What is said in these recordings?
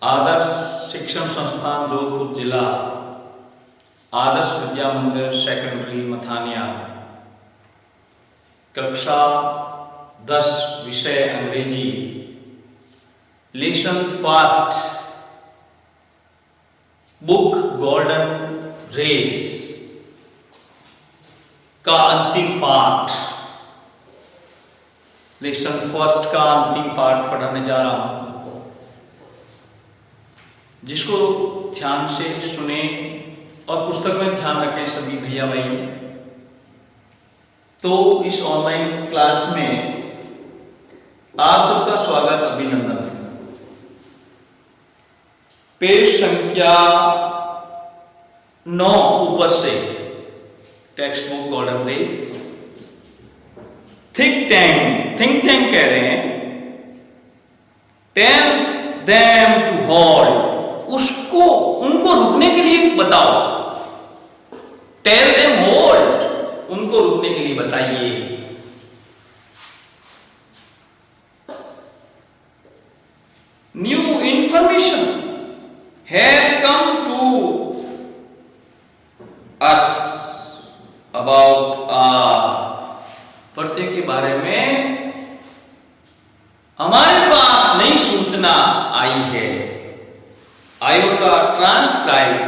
आदर्श शिक्षण संस्थान जोधपुर जिला, आदर्श विद्या मंदिर सेकेंडरी मथानिया, कक्षा 10 विषय अंग्रेजी, lesson first, book golden race का अंतिम पाठ, लेसन फर्स्ट का अंतिम पाठ पढ़ाने जा रहा हूं, जिसको ध्यान से सुने और पुस्तक में ध्यान रखें सभी भैया भाई। तो इस ऑनलाइन क्लास में आप सबका स्वागत, अभिनंदन। पेज संख्या 9 ऊपर से, textbook golden race. Think tank कह रहे हैं, टेल देम टू होल्ड, उसको उनको रुकने के लिए बताओ। टेल देम होल्ड, उनको रुकने के लिए बताइए। New information has come to us about earth, पृथ्वी के बारे में हमारे पास नई सूचना आई है। आयोटा ट्रांसक्राइब,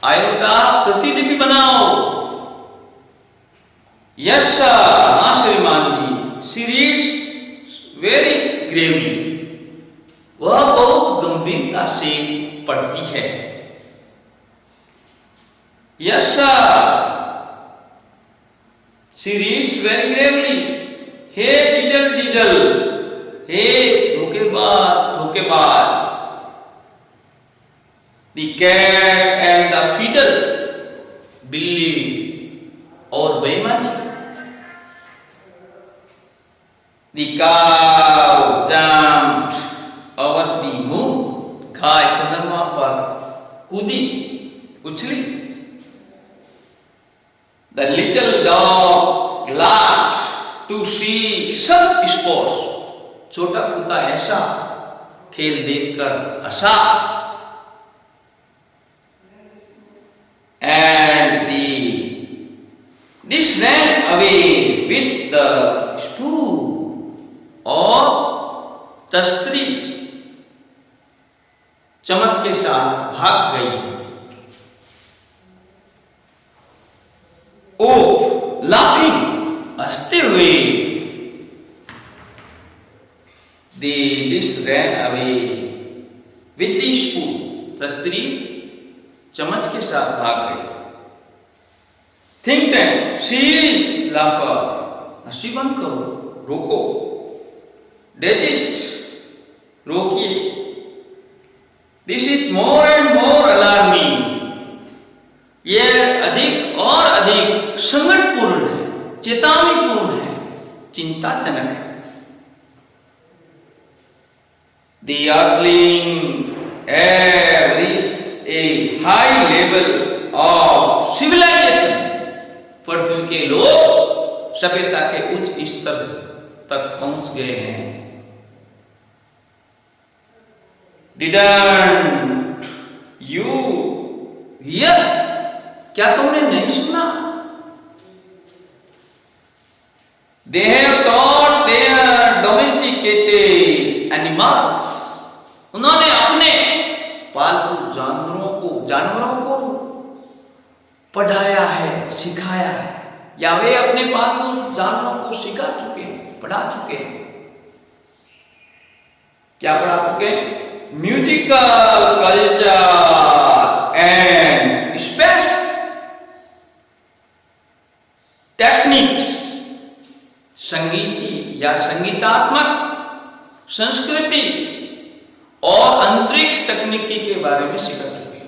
आयोटा प्रतिलिपि बनाओ। यस सर, हाँ श्रीमान जी। सीरीज वेरी ग्रेवली, वह बहुत गंभीरता से पढ़ती है। Yes sir, series very gravely. Hey diddle, hey धोखेबाज। The cat and the fiddle, बिल्ली और बेईमानी। The cow jumped over the moon, गाय चंद्रमा पर कूदी, उछली। The little dog laughed to see such sports, छोटा कुत्ता ऐसा खेल देखकर हंसा। And the dish ran away with the spoon, और तस्तरी चम्मच के साथ भाग गई। Oh, laughing, हंसते हुए। The dish ran away with the spoon, तस्तरी चम्मच के साथ भाग गई। थिंक टैंक, शीज लाफर, हंसी बंद करो, रोको। डेजिस्ट, रोकिए। This is more and more alarming, यह अधिक और अधिक संकटपूर्ण है, चेतावनीपूर्ण है, चिंताजनक है। The earthling have reached a high level of civilization, पृथ्वी के लोग सभ्यता के उच्च स्तर तक पहुंच गए हैं। Didn't you hear, क्या तुमने नहीं सुना? They have taught their domesticated animals, उन्होंने अपने पालतू जानवरों को पढ़ाया है, सिखाया है, या वे अपने पालतू जानवरों को सिखा चुके हैं, पढ़ा चुके हैं। क्या पढ़ा चुके हैं? Musical culture and space techniques, संगीती या संगीतात्मक संस्कृति और अंतरिक्ष तकनीकी के बारे में सिखा चुके हैं।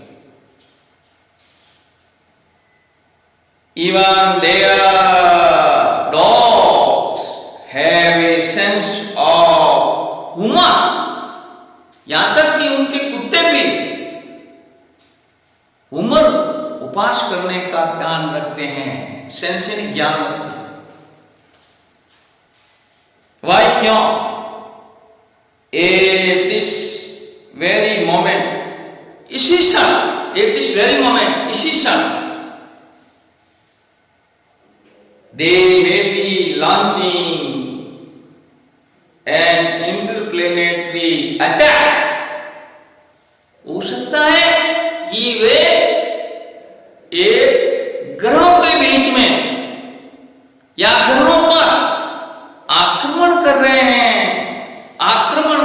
Even their dogs have a sense of humor, यहां तक कि उनके कुत्ते भी उमर उपास करने का ज्ञान रखते हैं, सेंसरी ज्ञान रखते हैं। वाई क्यों? This very इसी क्षण, एट दिस वेरी मोमेंट, इसी क्षण they may be launching an interplanetary attack. हो सकता है कि वे एक ग्रहों के बीच में या ग्रहों पर आक्रमण कर रहे हैं, आक्रमण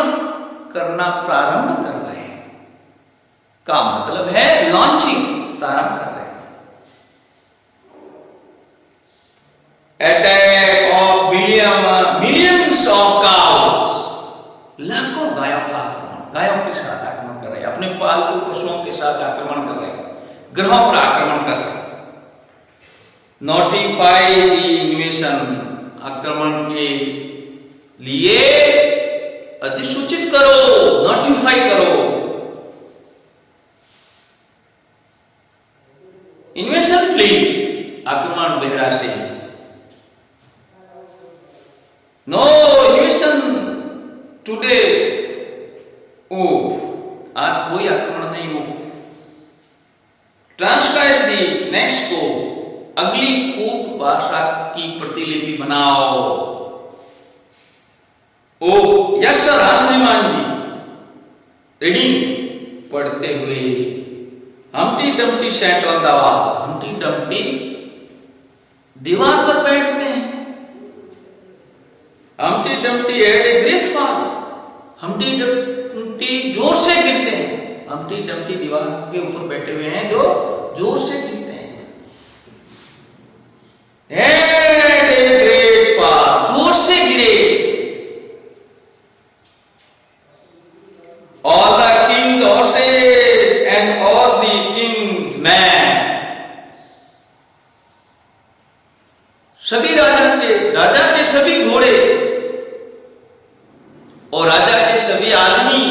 करना प्रारंभ कर रहे हैं का मतलब है लॉन्चिंग, प्रारंभ कर रहे हैं। Attack of millions of cows, लाखों गायों का आक्रमण, गायों के साथ आक्रमण कर रहे हैं, अपने पालतू पशुओं के साथ आक्रमण कर रहे हैं, ग्रहों पर आक्रमण कर रहे हैं। नोटिफाई द इन्वेशन, आक्रमण के लिए अधिसूचित करो, नोटिफाई करो। इन्वेशन फ्लीट, आक्रमण बेहरा से। नो इन्वेशन टुडे, आज कोई आक्रमण नहीं हो। ट्रांसक्राइब दी नेक्स्ट को, अगली कूट भाषा की प्रतिलिपि बनाओ। ओ यस सर, हाँ श्रीमान जी। रीडिंग, पढ़ते हुए। Humpty Dumpty sat on the wall, Humpty Dumpty दीवार पर बैठते हैं। Humpty Dumpty had a great fall, Humpty Dumpty जोर से गिरते हैं। हम्टी डम्टी दीवार के ऊपर बैठे हुए हैं जो जोर से गिरते हैं। हैड ए ग्रेट फॉल, जोर से गिरे। All the Kings horses and all the Kings man, सभी राजा के सभी घोड़े और राजा के सभी आदमी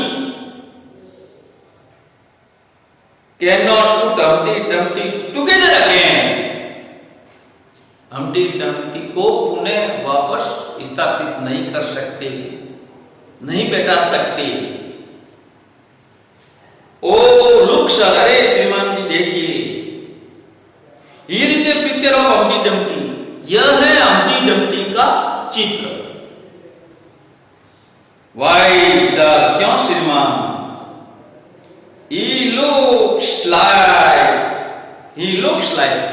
can not put Humpty Dumpty together again, Humpty Dumpty को पुनः वापस स्थापित नहीं कर सकते, नहीं बैठा सकते। ओ लुक सर, अरे श्रीमान जी देखिए, here is a picture of Humpty Dumpty, यह है हम्टी डम्टी का चित्र। वाई सर, क्यों श्रीमान? He looks like,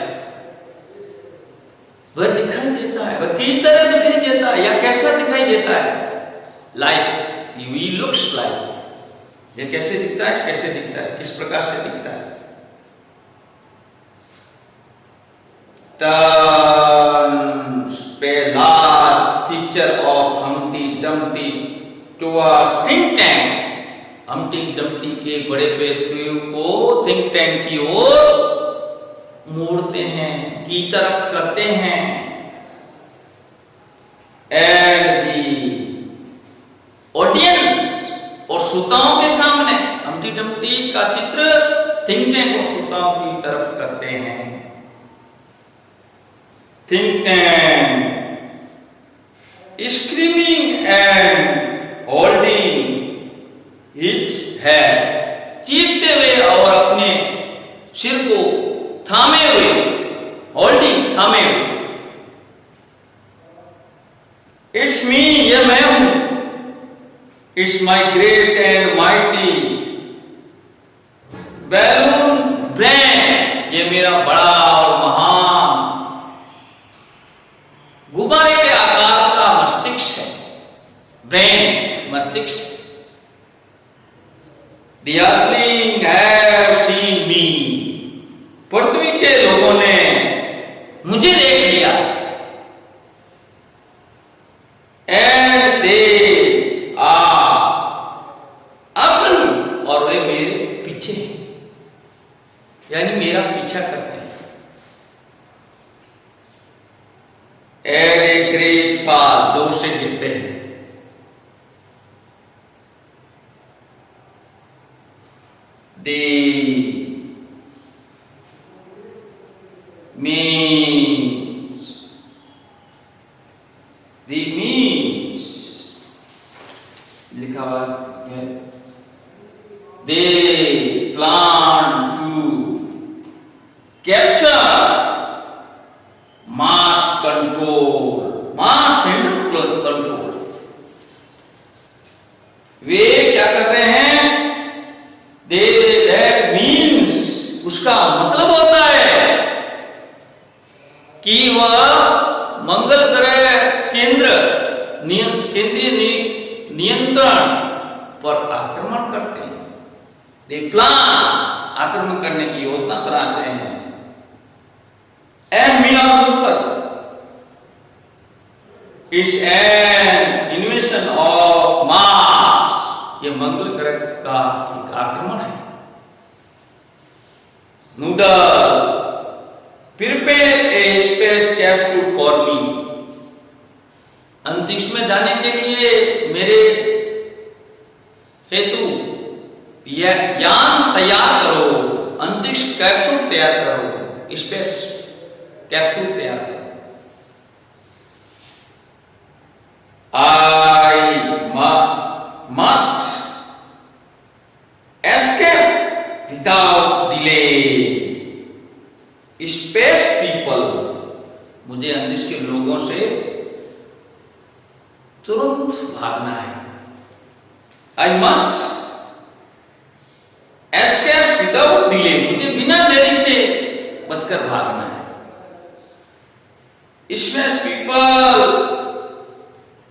वह दिखाई देता है, वह किस तरह दिखाई देता है या कैसा दिखाई देता है? Like, he looks like, यह कैसे दिखता है, कैसे दिखता है, किस प्रकार से दिखता है? Turns last picture of Humpty Dumpty towards think tank, Humpty Dumpty के बड़े पेज को थिंक टैंक की ओर मोड़ते हैं, की तरफ करते हैं। एंड दी ऑडियंस, और श्रोताओं के सामने हम्टी डम्टी का चित्र थिंक टैंक और श्रोताओं की तरफ करते हैं। Think tank screaming and holding his head, चीखते हुए और अपने सिर को थामे हुए, होल्डिंग, थामे हुए। इट्स मी, ये मैं हूं। It's my great and mighty balloon brain, ये मेरा बड़ा और महान गुब्बारे के आकार का मस्तिष्क है। ब्रेन, मस्तिष्क। The earthling have seen me, पृथ्वी के लोगों ने मुझे देख लिया। And they are after me, और वे मेरे पीछे, यानी मेरा पीछा करते हैं। And a great fall, जोर से गिरते हैं। The means लिखा हुआ है, they plan to capture mass control, mass central control. वे क्या कर रहे हैं? That means, उसका मतलब होता है कि वह मंगल ग्रह केंद्रीय नियंत्रण पर आक्रमण करते हैं। दे प्लान, आक्रमण करने की योजना बनाते हैं। एंड मीरा मुझ पर इज एन इन्वेशन ऑफ मास, ये मंगल ग्रह का एक आक्रमण है। Noodle prepare a space capsule for me, अंतरिक्ष में जाने के लिए मेरे हेतु यान तैयार करो, अंतरिक्ष कैप्सूल तैयार करो, स्पेस कैप्सूल तैयार करो। I must escape without delay, space people, मुझे अंतरिक्ष के लोगों से तुरंत भागना है। I must escape without delay, मुझे बिना देरी से बचकर भागना है। Space people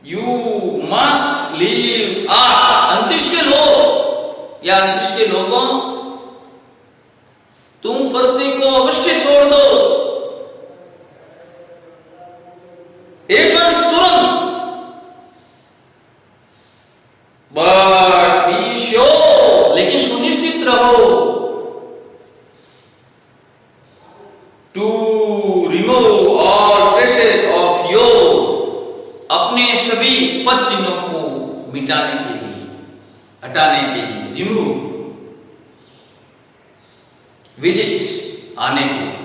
you must leave earth, अंतरिक्ष के लोग या अंतरिक्ष के लोगों, तुम पृथ्वी को अवश्य छोड़ दो, एडवांस तुरंत। बट बी श्योर, लेकिन सुनिश्चित रहो, to remove all traces of your, अपने सभी पद चिन्हों को मिटाने के लिए, हटाने के लिए, रिमूव, विजिट, आने के लिए।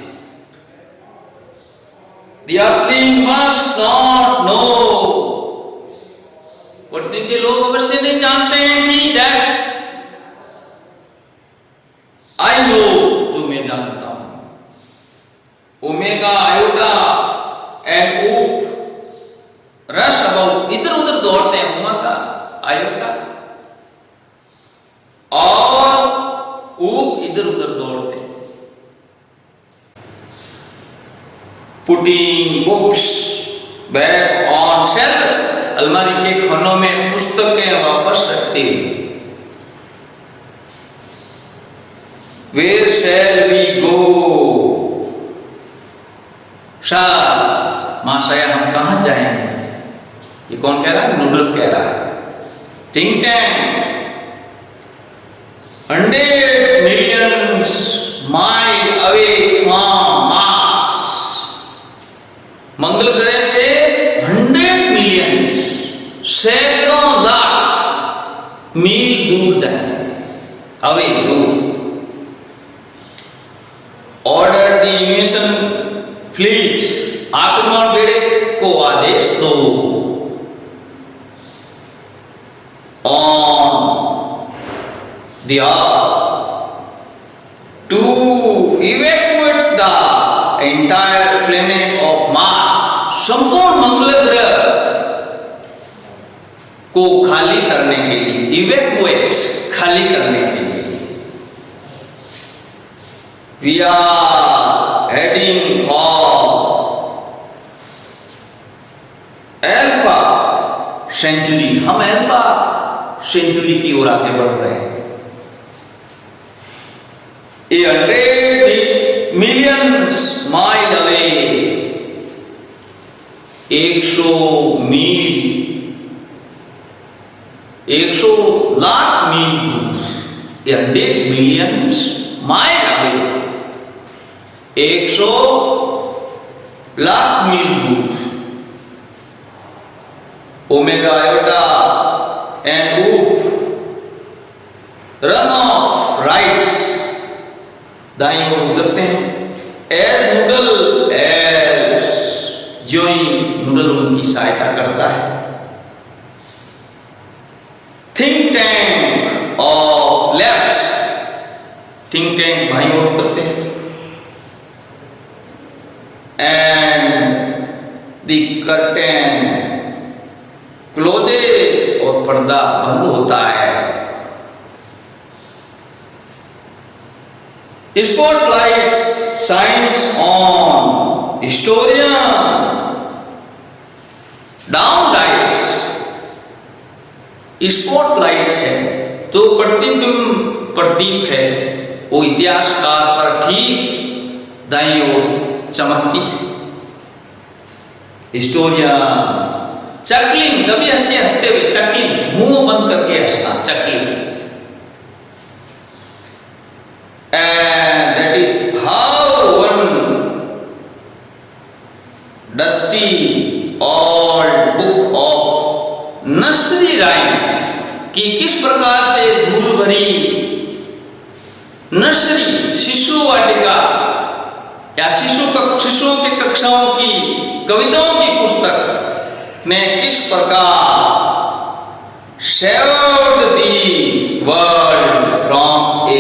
The earthling must not know, पृथ्वी के लोग अवश्य नहीं जानते हैं कि that I know, जो मैं जानता हूं। ओमेगा, आयोटा एंड ऊप रश अबाउट, इधर उधर दौड़ते हैं, ओमेगा, आयोटा और ऊप इधर उधर दौड़ते हैं। Putting books back on shelfs, अलमारी के खनों में पुस्तकें वापस रखते हुए। Where shall we go? महाशया हम कहां जाएंगे? ये कौन कह रहा है? नूडल कह रहा है। Think tank 100 millions mile away from Mars, मंगल ग्रह से 100 मिलियन, सैकड़ों लाख मील दूर जाए, अवे दूर। ऑर्डर द इन्वेशन फ्लीट, आक्रमण बेड़े को आदेश दो। On the two evacuate the entire planet of Mars, संपूर्ण मंगल ग्रह को खाली करने के लिए, इवैक्यूएट, खाली करने के लिए। We are heading for Alpha Centauri, हम एल्फा सेंचुरी की ओर आगे बढ़ रहे हैं। 100 millions माइल अवे, 100 मील, 100 लाख मील दूर। 100 millions माइल अवे, 100 लाख मील दूर। Omega, Iota and Upsilon off rights, दाईं ओर उतरते हैं। एज नूडल एल्स, जो ही नूडल उनकी सहायता करता है। Think tank of left, think tank बाईं ओर उतरते हैं एंड द कर्टेन क्लोजेस और पर्दा बंद होता है। Spotlights shines on historian, downlights spotlight है तो प्रतिबिंब प्रदीप है, वो इतिहासकार पर ठीक दाईं ओर चमकती है। हिस्टोरियन चकलिंग, कभी हंसते हुए चकलिंग, मुंह बंद करके हंसना, चकलिंग। And that is how one dusty old book of nursery rhymes कि किस प्रकार से धूल भरी नर्सरी शिशु वाटिका या शिशुओं की कक्षाओं की कविताओं की पुस्तक ने किस प्रकार saved the world from a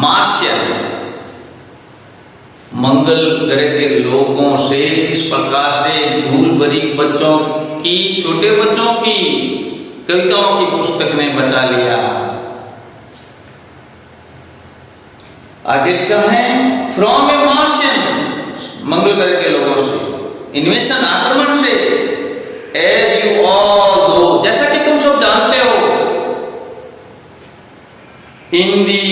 Martian, मंगल ग्रह के लोगों से किस प्रकार से धूल भरी बच्चों की, छोटे बच्चों की कविताओं की पुस्तक ने बचा लिया। आगे क्या है, फ्रॉम ए मार्शियन, मंगल ग्रह के लोगों से, इन्वेशन आक्रमण से, एज यू ऑल नो, जैसा कि तुम सब जानते हो, इन दी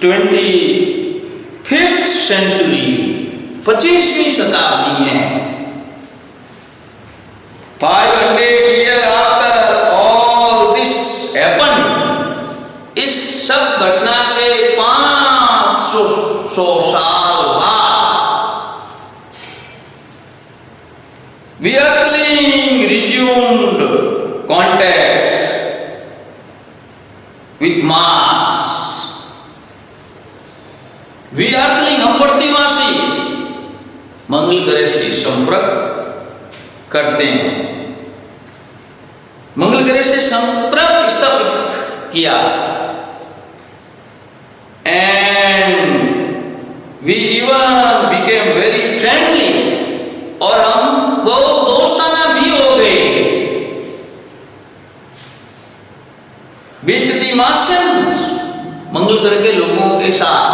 25th century, 25वीं शताब्दी में, 500 years after all this happened, इस सब घटना के 500 साल बाद, the Earthling resumed contact with Mars. We earthling, हम प्रतिवासी मंगल ग्रह से संपर्क करते हैं, मंगल ग्रह से संपर्क स्थापित किया। And we even became very friendly, और हम बहुत दोस्ताना भी हो गए विद द मार्शियंस, मंगल ग्रह के लोगों के साथ।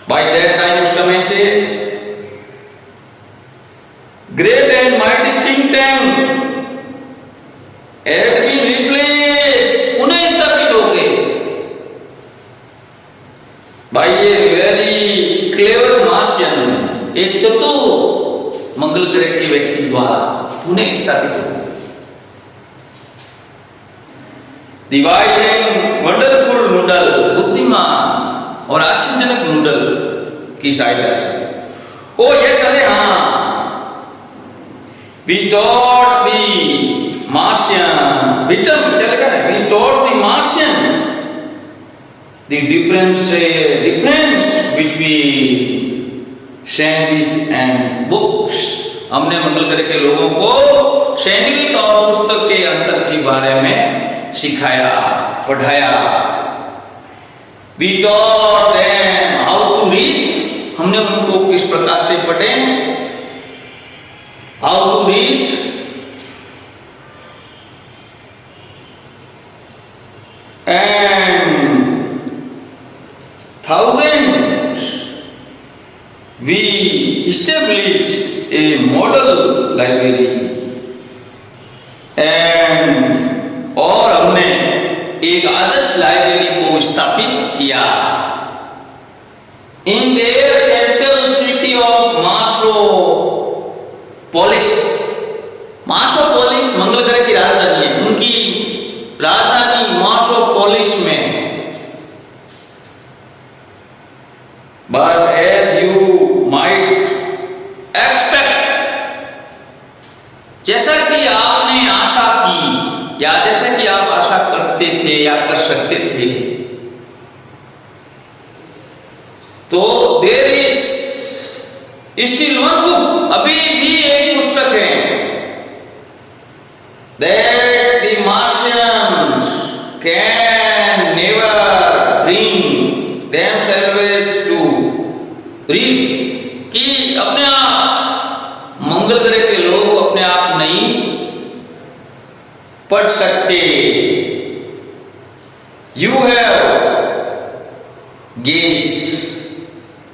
बाय दैट टाइम, उस समय से great and mighty think tank had been replaced, उन्हें स्थापित हो गए by a very clever Martian, एक चतुर मंगल ग्रह के व्यक्ति द्वारा पुनः स्थापित हो गए। डिवाइस एंड वंडरफुल नूडल, बुद्धिमान और आश्चर्यजनक नूडल की सहायता से। ओ यस, अरे हाँ, we taught the Martian, क्या लगा है, we taught the Martian the difference between sandwich and books, हमने मंगल ग्रह के लोगों को सैंडविच और पुस्तक के अंतर के बारे में सिखाया, पढ़ाया। We taught them how to read, हमने उनको किस प्रकार से पढ़े, how to read, and thousands we established a model library, and और हमने एक आदर्श लाइब्रेरी को स्थापित किया in their capital city of Marsopolis. Marsopolis मंगल ग्रह की राजधानी है, उनकी राजधानी मार्सोपोलिस में। But as you might expect, जैसा कि आपने आशा की या जैसा कि आप आशा करते थे या कर सकते थे, तो there is still one book, अभी भी एक पुस्तक है, that the Martians can read कि अपने आप मंगल ग्रह के लोग अपने आप नहीं पढ़ सकते। यू हैव गेस्ड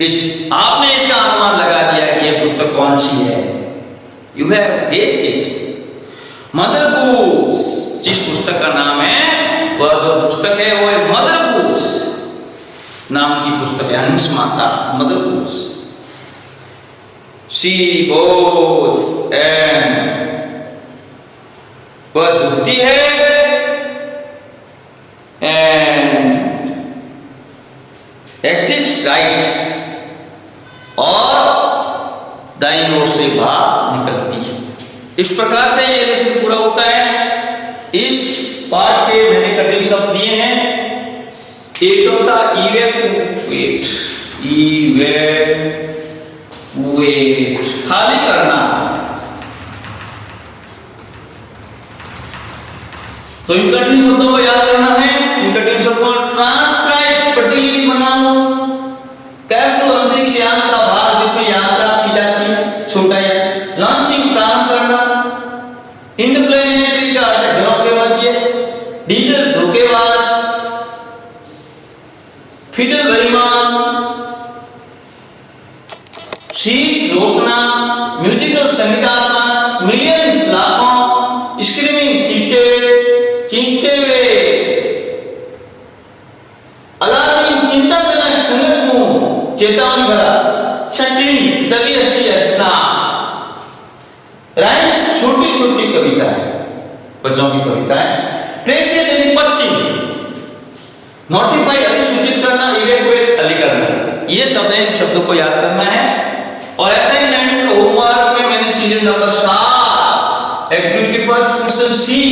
इट, आपने इसका अनुमान लगा दिया कि यह पुस्तक कौन सी है। You have guessed it. Mother goose, जिस पुस्तक का नाम है वह जो पुस्तक है वो है मदर गूस नाम की पुस्तक है, हंस माता, mother goose. She goes and, वह झुकती है एंड एक्टिव राइट, और दाईं ओर से बाहर निकलती है। इस प्रकार से ये लेसन पूरा होता है। इस पार्ट के मैंने कटिंग शब्द दिए हैं। एक शब्द था इवैक्यूएट, इवैक्यूएट खाली करना। तो इन कटिंग शब्दों को याद करना है। इन कटिंग शब्दों को ट्रांसक्राइब, प्रतिलिपि बनाओ। कैप्सूल अंतरिक्ष यान का भाग जिसमें यात्रा की जाती है, छोटा यान। लॉन्चिंग, प्रारंभ करना। इंटरप्लेनेटरी का ग्रहों के मध्य। डीजल, धोखेबाज। फिडल, बेईमान। शीज, रोकना। म्यूजिकल, संगीतात्मक। मिलियंस, लाखों। स्क्रीमिंग, चीखते हुए। अलार्मिंग, चिंताजनक, संगतमूह, चेतावनी भरा। शटलिंग, तभी हंसी हंसना। राइम्स, छोटी छोटी कविताएं, बच्चों की कविताएं। ट्रेसेस यानी पश्चिम। नोटिफाई, अधिसूचित करना। इवैक्यूएट, खाली करना। ये शब्द हैं, शब्दों को याद करना है। और असाइनमेंट होमवर्क में मैंने serial number 7 activity first question C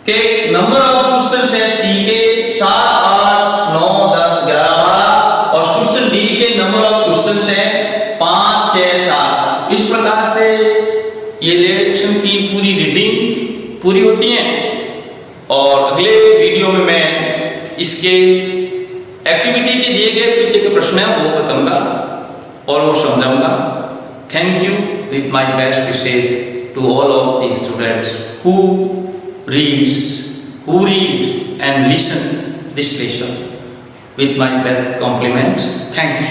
के नंबर ऑफ क्वेश्चन है। सी के 7, 8, 9, 10, 11, 12 और क्वेश्चन डी के नंबर ऑफ क्वेश्चन है 5, 6, 7। इस प्रकार से ये लेक्चर की पूरी रीडिंग पूरी होती है। और अगले वीडियो में मैं इसके एक्टिविटी के दिए गए पीछे के प्रश्न है वो बताऊंगा और वो समझाऊंगा। Thank you with my best wishes to all of the students who read and listen this lesson with my best compliments. Thank you.